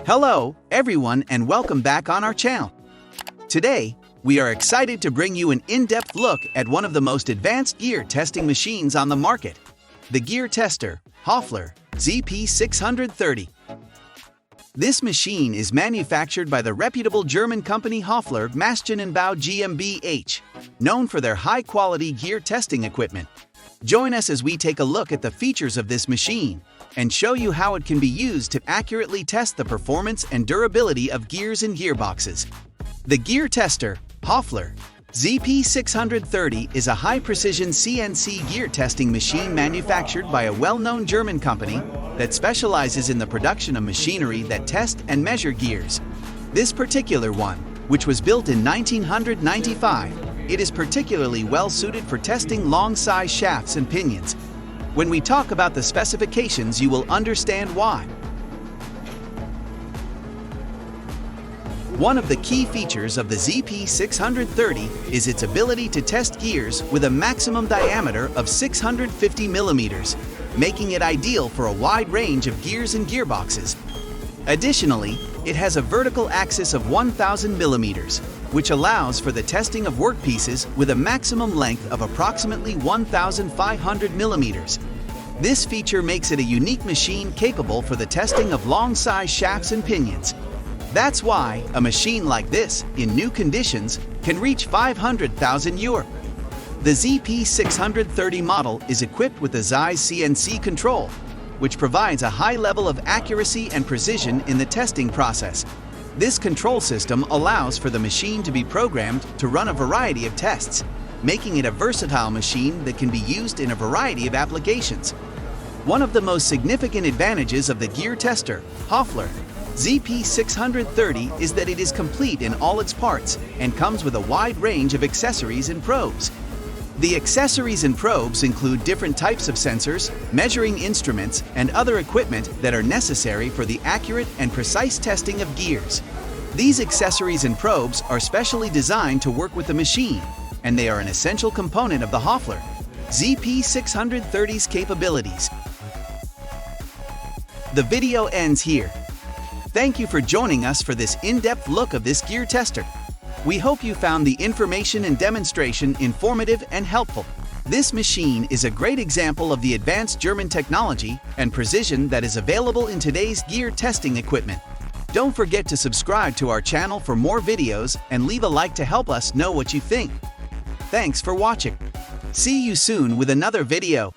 Hello, everyone, and welcome back on our channel. Today, we are excited to bring you an in-depth look at one of the most advanced gear testing machines on the market, the Gear Tester, Hofler ZP630. This machine is manufactured by the reputable German company Hofler Maschinenbau GmbH, known for their high-quality gear testing equipment. Join us as we take a look at the features of this machine and show you how it can be used to accurately test the performance and durability of gears and gearboxes. The Gear Tester, Hofler ZP630 is a high-precision CNC gear testing machine manufactured by a well-known German company that specializes in the production of machinery that test and measure gears. This particular one, which was built in 1995, it is particularly well-suited for testing long-size shafts and pinions. When we talk about the specifications, you will understand why. One of the key features of the ZP630 is its ability to test gears with a maximum diameter of 650 millimeters, making it ideal for a wide range of gears and gearboxes. Additionally, it has a vertical axis of 1000 millimeters, which allows for the testing of workpieces with a maximum length of approximately 1500 millimeters. This feature makes it a unique machine capable for the testing of long-size shafts and pinions. That's why a machine like this, in new conditions, can reach 500,000 euro. The ZP630 model is equipped with the Zeiss CNC control, which provides a high level of accuracy and precision in the testing process. This control system allows for the machine to be programmed to run a variety of tests, making it a versatile machine that can be used in a variety of applications. One of the most significant advantages of the Gear Tester, Hofler ZP630, is that it is complete in all its parts and comes with a wide range of accessories and probes. The accessories and probes include different types of sensors, measuring instruments, and other equipment that are necessary for the accurate and precise testing of gears. These accessories and probes are specially designed to work with the machine, and they are an essential component of the Hofler ZP630's capabilities. The video ends here. Thank you for joining us for this in-depth look of this gear tester. We hope you found the information and demonstration informative and helpful. This machine is a great example of the advanced German technology and precision that is available in today's gear testing equipment. Don't forget to subscribe to our channel for more videos and leave a like to help us know what you think. Thanks for watching. See you soon with another video.